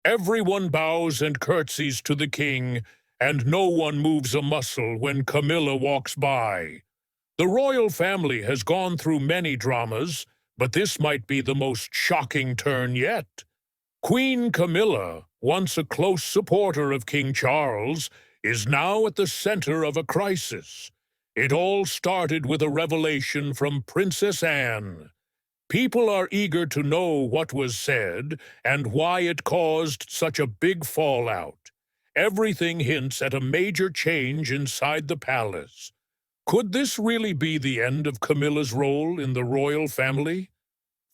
Everyone bows and curtsies to the king, and no one moves a muscle when Camilla walks by. The royal family has gone through many dramas, but this might be the most shocking turn yet. Queen Camilla, once a close supporter of King Charles, is now at the center of a crisis. It all started with a revelation from Princess Anne. People are eager to know what was said and why it caused such a big fallout. Everything hints at a major change inside the palace. Could this really be the end of Camilla's role in the royal family?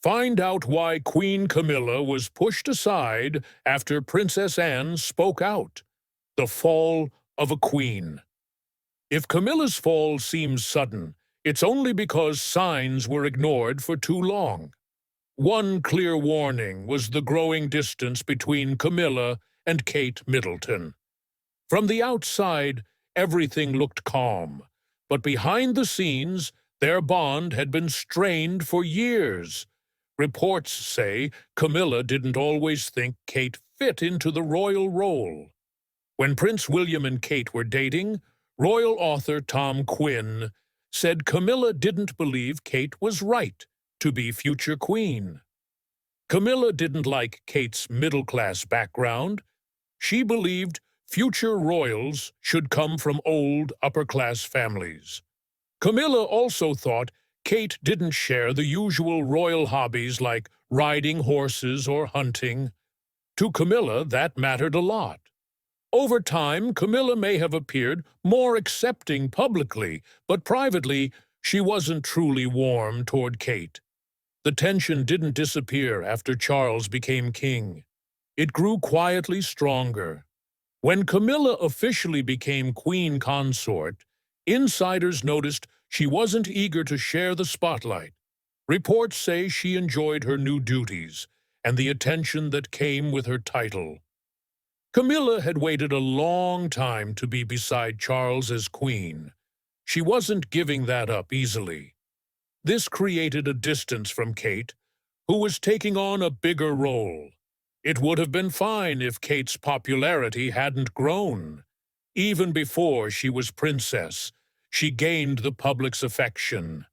Find out why Queen Camilla was pushed aside after Princess Anne spoke out. The fall of a queen. If Camilla's fall seems sudden, it's only because signs were ignored for too long. One clear warning was the growing distance between Camilla and Kate Middleton. From the outside, everything looked calm, but behind the scenes, their bond had been strained for years. Reports say Camilla didn't always think Kate fit into the royal role. When Prince William and Kate were dating, royal author Tom Quinn said Camilla didn't believe Kate was right to be future queen. Camilla didn't like Kate's middle-class background. She believed future royals should come from old upper-class families. Camilla also thought Kate didn't share the usual royal hobbies like riding horses or hunting. To Camilla, that mattered a lot. Over time, Camilla may have appeared more accepting publicly, but privately, she wasn't truly warm toward Kate. The tension didn't disappear after Charles became king. It grew quietly stronger. When Camilla officially became queen consort, insiders noticed she wasn't eager to share the spotlight. Reports say she enjoyed her new duties and the attention that came with her title. Camilla had waited a long time to be beside Charles as queen. She wasn't giving that up easily. This created a distance from Kate, who was taking on a bigger role. It would have been fine if Kate's popularity hadn't grown. Even before she was princess, she gained the public's affection.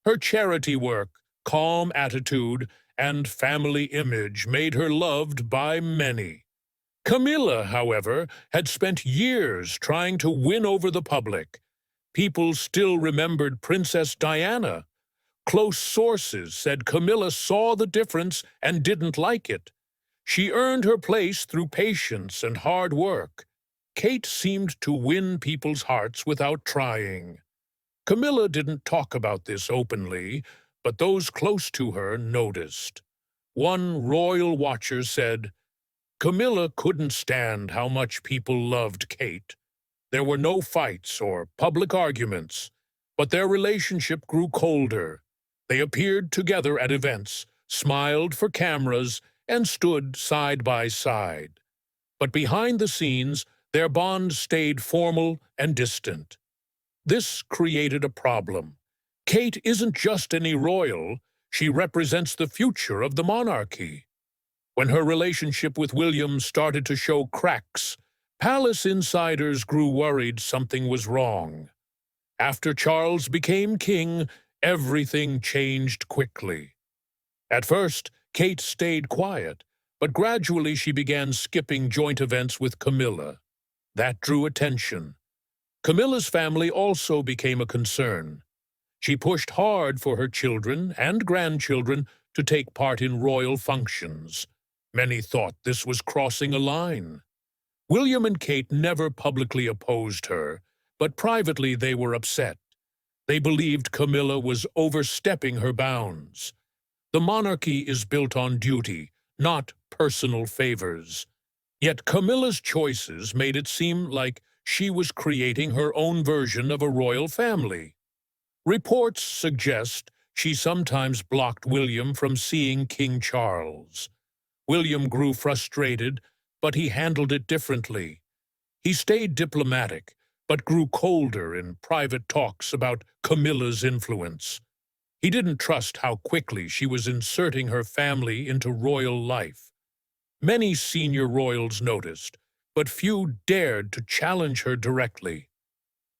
Her charity work, calm attitude, and family image made her loved by many. Camilla, however, had spent years trying to win over the public. People still remembered Princess Diana. Close sources said Camilla saw the difference and didn't like it. She earned her place through patience and hard work. Kate seemed to win people's hearts without trying. Camilla didn't talk about this openly, but those close to her noticed. One royal watcher said, Camilla couldn't stand how much people loved Kate. There were no fights or public arguments, but their relationship grew colder. They appeared together at events, smiled for cameras, and stood side by side. But behind the scenes, their bond stayed formal and distant. This created a problem. Kate isn't just any royal, she represents the future of the monarchy. When her relationship with William started to show cracks, palace insiders grew worried something was wrong. After Charles became king, everything changed quickly. At first, Kate stayed quiet, but gradually she began skipping joint events with Camilla. That drew attention. Camilla's family also became a concern. She pushed hard for her children and grandchildren to take part in royal functions. Many thought this was crossing a line. William and Kate never publicly opposed her, but privately they were upset. They believed Camilla was overstepping her bounds. The monarchy is built on duty, not personal favors. Yet Camilla's choices made it seem like she was creating her own version of a royal family. Reports suggest she sometimes blocked William from seeing King Charles. William grew frustrated, but he handled it differently. He stayed diplomatic, but grew colder in private talks about Camilla's influence. He didn't trust how quickly she was inserting her family into royal life. Many senior royals noticed, but few dared to challenge her directly.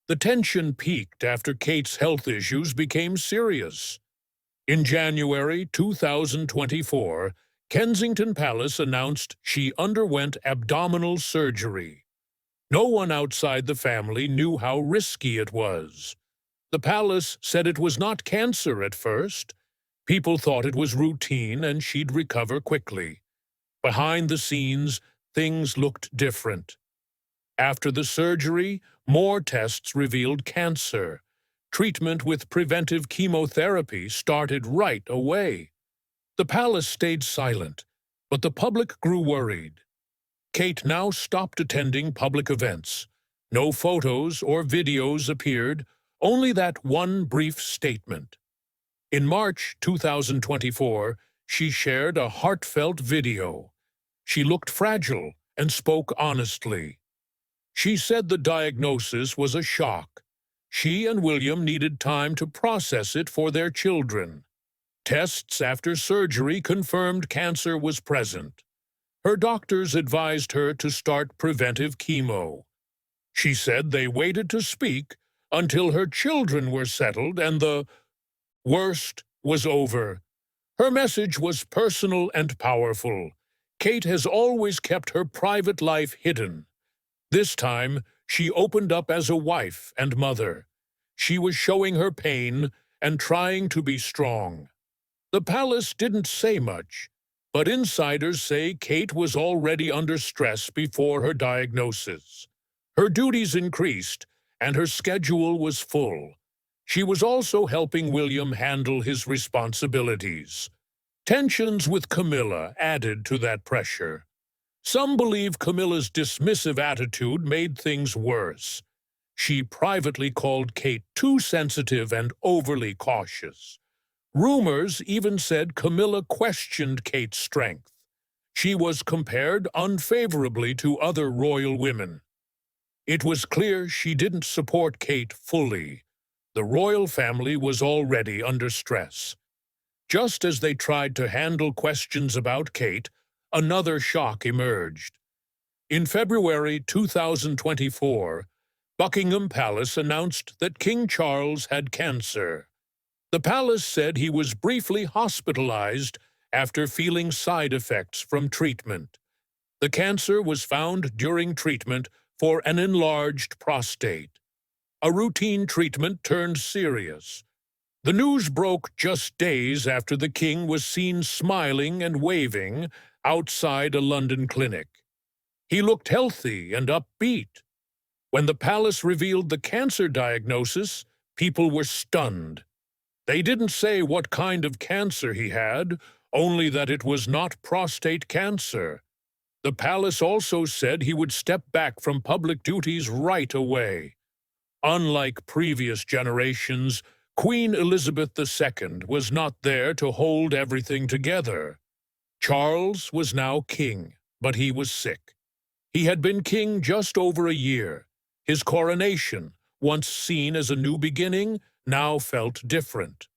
The tension peaked after Kate's health issues became serious. In January 2024, Kensington Palace announced she underwent abdominal surgery. No one outside the family knew how risky it was. The palace said it was not cancer at first. People thought it was routine and she'd recover quickly. Behind the scenes, things looked different. After the surgery, more tests revealed cancer. Treatment with preventive chemotherapy started right away. The palace stayed silent, but the public grew worried. Kate now stopped attending public events. No photos or videos appeared, only that one brief statement. In March 2024, she shared a heartfelt video. She looked fragile and spoke honestly. She said the diagnosis was a shock. She and William needed time to process it for their children. Tests after surgery confirmed cancer was present. Her doctors advised her to start preventive chemo. She said they waited to speak until her children were settled and the worst was over. Her message was personal and powerful. Kate has always kept her private life hidden. This time, she opened up as a wife and mother. She was showing her pain and trying to be strong. The palace didn't say much, but insiders say Kate was already under stress before her diagnosis. Her duties increased, and her schedule was full. She was also helping William handle his responsibilities. Tensions with Camilla added to that pressure. Some believe Camilla's dismissive attitude made things worse. She privately called Kate too sensitive and overly cautious. Rumors even said Camilla questioned Kate's strength. She was compared unfavorably to other royal women. It was clear she didn't support Kate fully. The royal family was already under stress. Just as they tried to handle questions about Kate, another shock emerged. In February 2024, Buckingham Palace announced that King Charles had cancer. The palace said he was briefly hospitalized after feeling side effects from treatment. The cancer was found during treatment for an enlarged prostate. A routine treatment turned serious. The news broke just days after the king was seen smiling and waving outside a London clinic. He looked healthy and upbeat. When the palace revealed the cancer diagnosis, people were stunned. They didn't say what kind of cancer he had, only that it was not prostate cancer. The palace also said he would step back from public duties right away. Unlike previous generations, Queen Elizabeth II was not there to hold everything together. Charles was now king, but he was sick. He had been king just over a year. His coronation, once seen as a new beginning, now felt different.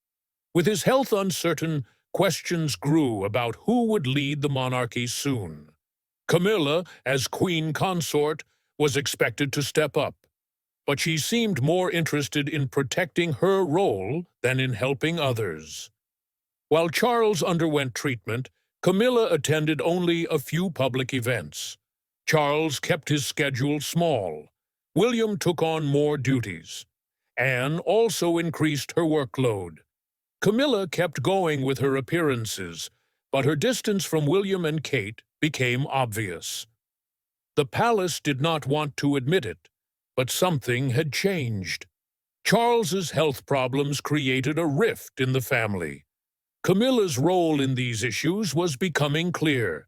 With his health uncertain, questions grew about who would lead the monarchy soon. Camilla, as queen consort, was expected to step up, but she seemed more interested in protecting her role than in helping others. While Charles underwent treatment, Camilla attended only a few public events. Charles kept his schedule small. William took on more duties. Anne also increased her workload. Camilla kept going with her appearances, but her distance from William and Kate became obvious. The palace did not want to admit it, but something had changed. Charles's health problems created a rift in the family. Camilla's role in these issues was becoming clear.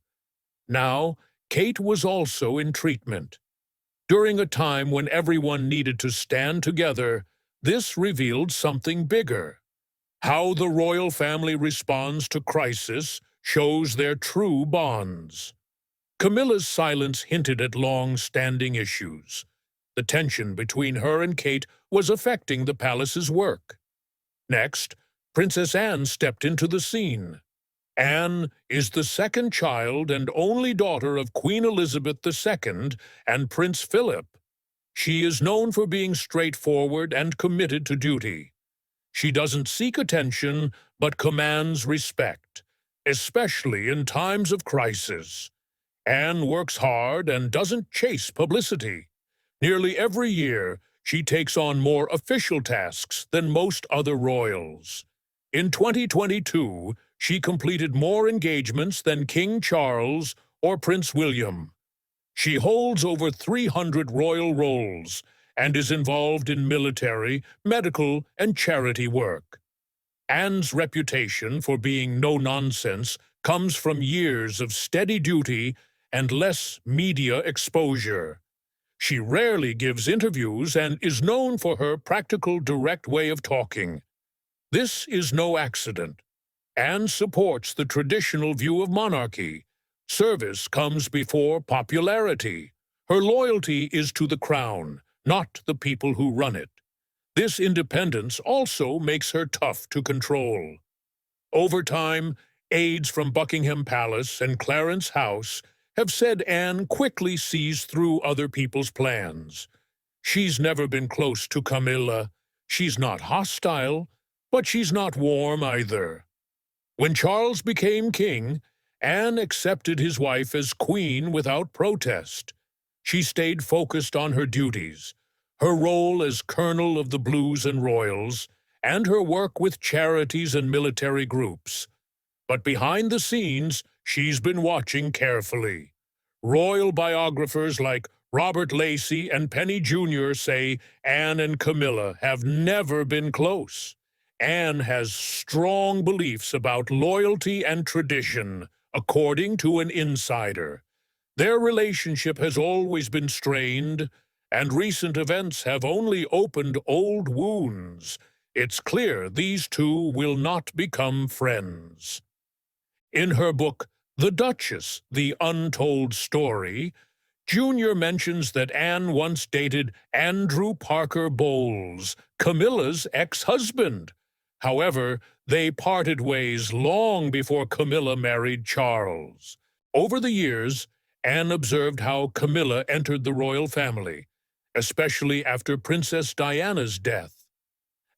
Now, Kate was also in treatment. During a time when everyone needed to stand together, this revealed something bigger. How the royal family responds to crisis shows their true bonds. Camilla's silence hinted at long-standing issues. The tension between her and Kate was affecting the palace's work. Next, Princess Anne stepped into the scene. Anne is the second child and only daughter of Queen Elizabeth II and Prince Philip. She is known for being straightforward and committed to duty. She doesn't seek attention, but commands respect, especially in times of crisis. Anne works hard and doesn't chase publicity. Nearly every year, she takes on more official tasks than most other royals. In 2022, she completed more engagements than King Charles or Prince William. She holds over 300 royal roles and is involved in military, medical, and charity work. Anne's reputation for being no-nonsense comes from years of steady duty and less media exposure. She rarely gives interviews and is known for her practical, direct way of talking. This is no accident. Anne supports the traditional view of monarchy. Service comes before popularity. Her loyalty is to the crown, not the people who run it. This independence also makes her tough to control. Over time, aides from Buckingham Palace and Clarence House have said Anne quickly sees through other people's plans. She's never been close to Camilla. She's not hostile, but she's not warm either. When Charles became king, Anne accepted his wife as queen without protest. She stayed focused on her duties, her role as colonel of the Blues and Royals, and her work with charities and military groups. But behind the scenes, she's been watching carefully. Royal biographers like Robert Lacey and Penny Jr. say Anne and Camilla have never been close. Anne has strong beliefs about loyalty and tradition, according to an insider. Their relationship has always been strained, and recent events have only opened old wounds. It's clear these two will not become friends. In her book, The Duchess, The Untold Story, Jr. mentions that Anne once dated Andrew Parker Bowles, Camilla's ex-husband. However, they parted ways long before Camilla married Charles. Over the years, Anne observed how Camilla entered the royal family, especially after Princess Diana's death.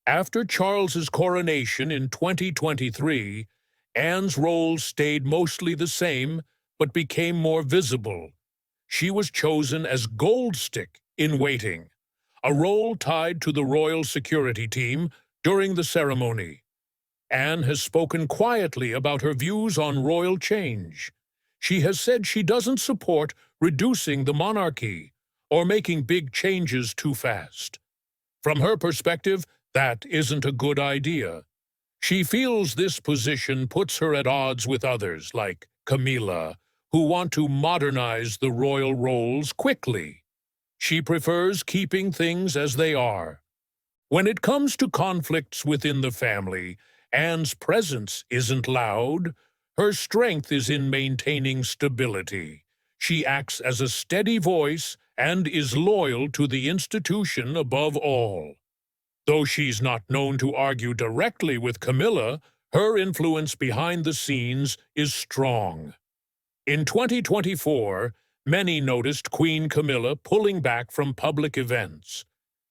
After Charles's coronation in 2023, Anne's role stayed mostly the same, but became more visible. She was chosen as Gold Stick in Waiting, a role tied to the royal security team during the ceremony. Anne has spoken quietly about her views on royal change. She has said she doesn't support reducing the monarchy or making big changes too fast. From her perspective, that isn't a good idea. She feels this position puts her at odds with others, like Camilla, who want to modernize the royal roles quickly. She prefers keeping things as they are. When it comes to conflicts within the family, Anne's presence isn't loud. Her strength is in maintaining stability. She acts as a steady voice and is loyal to the institution above all. Though she's not known to argue directly with Camilla, her influence behind the scenes is strong. In 2024, many noticed Queen Camilla pulling back from public events.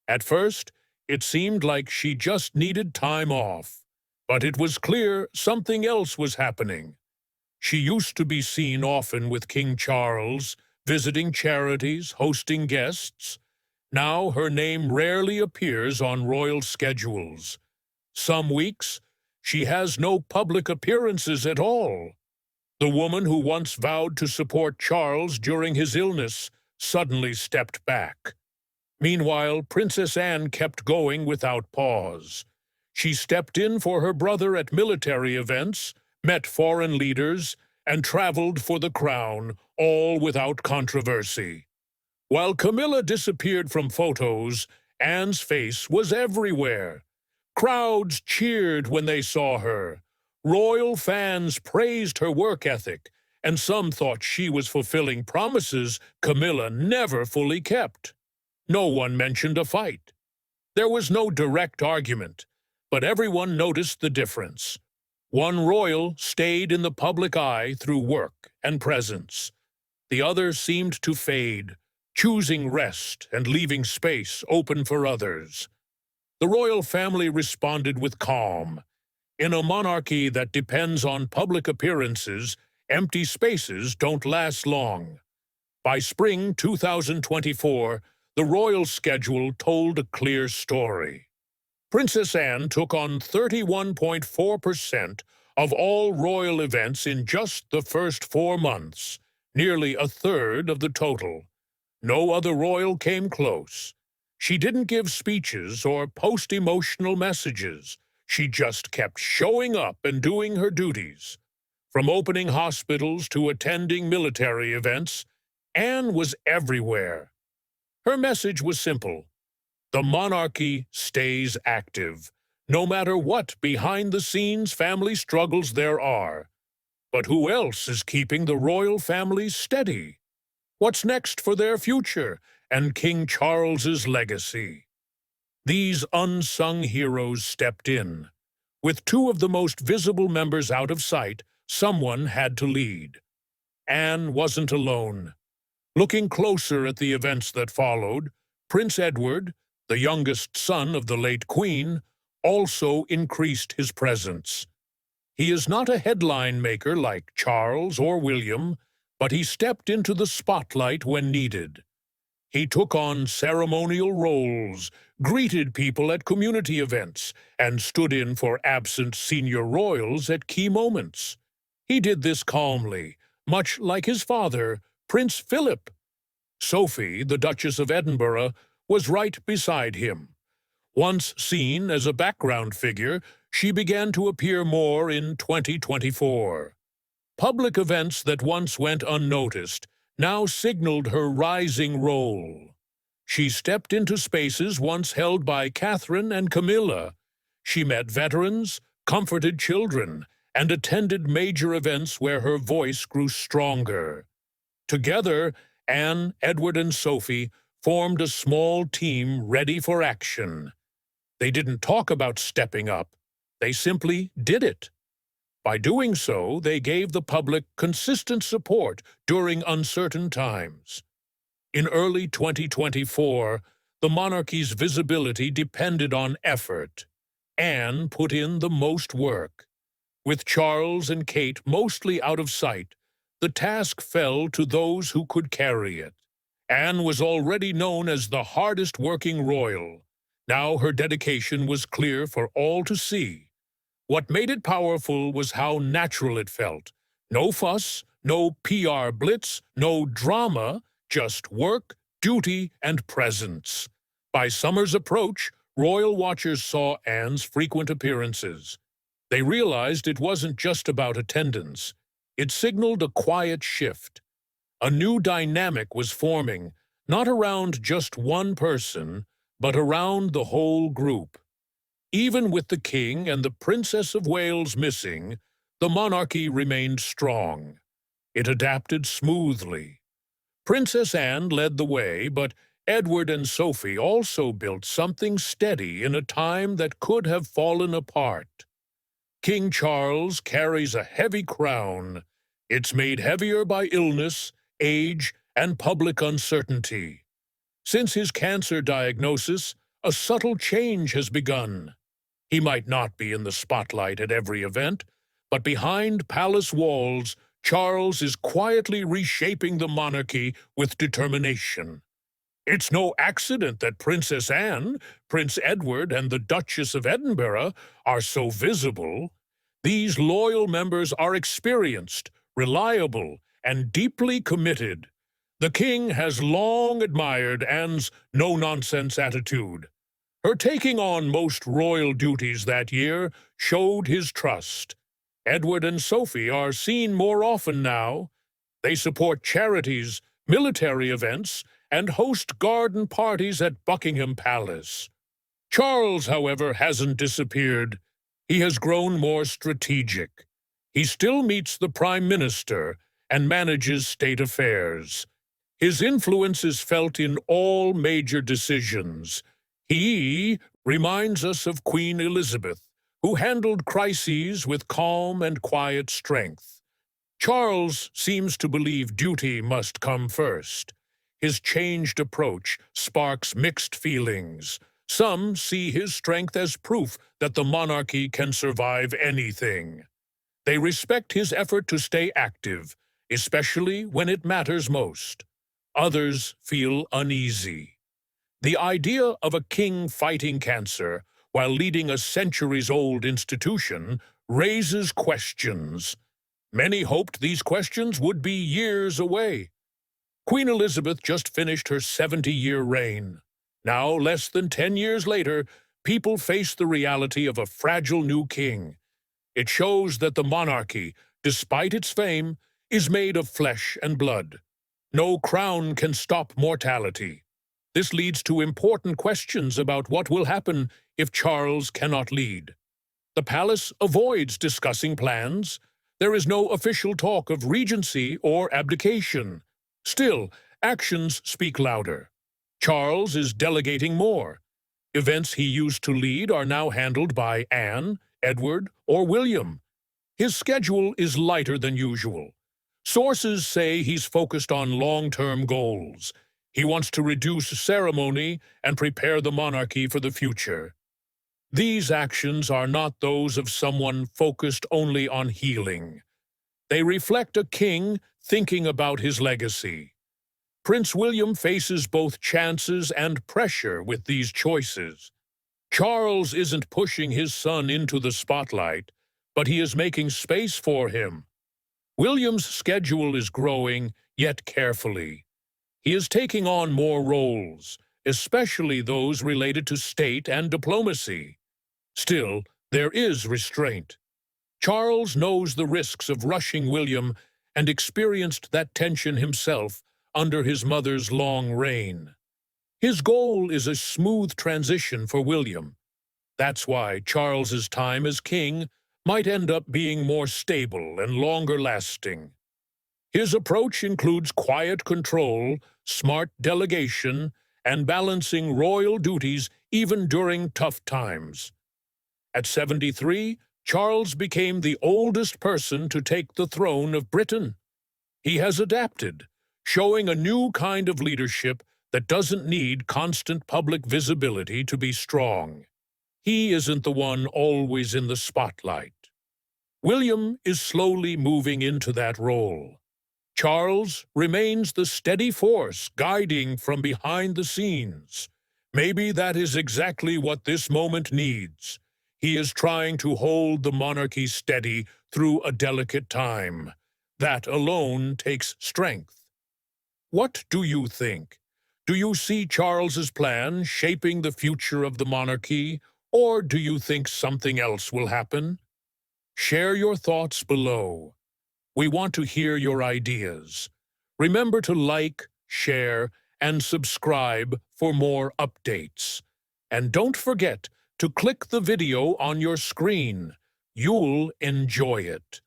At first, it seemed like she just needed time off, but it was clear something else was happening. She used to be seen often with King Charles, visiting charities, hosting guests. Now her name rarely appears on royal schedules. Some weeks, she has no public appearances at all. The woman who once vowed to support Charles during his illness suddenly stepped back. Meanwhile, Princess Anne kept going without pause. She stepped in for her brother at military events, met foreign leaders, and traveled for the crown, all without controversy. While Camilla disappeared from photos, Anne's face was everywhere. Crowds cheered when they saw her. Royal fans praised her work ethic, and some thought she was fulfilling promises Camilla never fully kept. No one mentioned a fight. There was no direct argument, but everyone noticed the difference. One royal stayed in the public eye through work and presence. The other seemed to fade, choosing rest and leaving space open for others. The royal family responded with calm. In a monarchy that depends on public appearances, empty spaces don't last long. By spring 2024, the royal schedule told a clear story. Princess Anne took on 31.4% of all royal events in just the first 4 months, nearly a third of the total. No other royal came close. She didn't give speeches or post emotional messages. She just kept showing up and doing her duties. From opening hospitals to attending military events, Anne was everywhere. Her message was simple. The monarchy stays active, no matter what behind-the-scenes family struggles there are. But who else is keeping the royal family steady? What's next for their future and King Charles's legacy? These unsung heroes stepped in. With two of the most visible members out of sight, someone had to lead. Anne wasn't alone. Looking closer at the events that followed, Prince Edward, the youngest son of the late Queen, also increased his presence. He is not a headline maker like Charles or William, but he stepped into the spotlight when needed. He took on ceremonial roles, greeted people at community events, and stood in for absent senior royals at key moments. He did this calmly, much like his father, Prince Philip. Sophie, the Duchess of Edinburgh, was right beside him. Once seen as a background figure, she began to appear more in 2024. Public events that once went unnoticed now signaled her rising role. She stepped into spaces once held by Catherine and Camilla. She met veterans, comforted children, and attended major events where her voice grew stronger. Together, Anne, Edward, and Sophie formed a small team ready for action. They didn't talk about stepping up. They simply did it. By doing so, they gave the public consistent support during uncertain times. In early 2024, the monarchy's visibility depended on effort. Anne put in the most work. With Charles and Kate mostly out of sight, the task fell to those who could carry it. Anne was already known as the hardest-working royal. Now her dedication was clear for all to see. What made it powerful was how natural it felt. No fuss, no PR blitz, no drama, just work, duty, and presence. By summer's approach, royal watchers saw Anne's frequent appearances. They realized it wasn't just about attendance. It signaled a quiet shift. A new dynamic was forming, not around just one person, but around the whole group. Even with the King and the Princess of Wales missing, the monarchy remained strong. It adapted smoothly. Princess Anne led the way, but Edward and Sophie also built something steady in a time that could have fallen apart. King Charles carries a heavy crown. It's made heavier by illness, age, and public uncertainty. Since his cancer diagnosis, a subtle change has begun. He might not be in the spotlight at every event, but behind palace walls, Charles is quietly reshaping the monarchy with determination. It's no accident that Princess Anne, Prince Edward, and the Duchess of Edinburgh are so visible. These loyal members are experienced, reliable, and deeply committed. The king has long admired Anne's no-nonsense attitude. Her taking on most royal duties that year showed his trust. Edward and Sophie are seen more often now. They support charities, military events, and host garden parties at Buckingham Palace. Charles, however, hasn't disappeared. He has grown more strategic. He still meets the Prime Minister and manages state affairs. His influence is felt in all major decisions. He reminds us of Queen Elizabeth, who handled crises with calm and quiet strength. Charles seems to believe duty must come first. His changed approach sparks mixed feelings. Some see his strength as proof that the monarchy can survive anything. They respect his effort to stay active, especially when it matters most. Others feel uneasy. The idea of a king fighting cancer while leading a centuries-old institution raises questions. Many hoped these questions would be years away. Queen Elizabeth just finished her 70-year reign. Now, less than 10 years later, people face the reality of a fragile new king. It shows that the monarchy, despite its fame, is made of flesh and blood. No crown can stop mortality. This leads to important questions about what will happen if Charles cannot lead. The palace avoids discussing plans. There is no official talk of regency or abdication. Still, actions speak louder. Charles is delegating more. Events he used to lead are now handled by Anne, Edward, or William. His schedule is lighter than usual. Sources say he's focused on long-term goals. He wants to reduce ceremony and prepare the monarchy for the future. These actions are not those of someone focused only on healing. They reflect a king thinking about his legacy. Prince William faces both chances and pressure with these choices. Charles isn't pushing his son into the spotlight, but he is making space for him. William's schedule is growing, yet carefully. He is taking on more roles, especially those related to state and diplomacy. Still, there is restraint. Charles knows the risks of rushing William and experienced that tension himself under his mother's long reign. His goal is a smooth transition for William. That's why Charles's time as king might end up being more stable and longer-lasting. His approach includes quiet control, smart delegation, and balancing royal duties even during tough times. At 73, Charles became the oldest person to take the throne of Britain. He has adapted, showing a new kind of leadership that doesn't need constant public visibility to be strong. He isn't the one always in the spotlight. William is slowly moving into that role. Charles remains the steady force guiding from behind the scenes. Maybe that is exactly what this moment needs. He is trying to hold the monarchy steady through a delicate time. That alone takes strength. What do you think? Do you see Charles's plan shaping the future of the monarchy, or do you think something else will happen? Share your thoughts below. We want to hear your ideas. Remember to like, share, and subscribe for more updates. And don't forget to click the video on your screen. You'll enjoy it.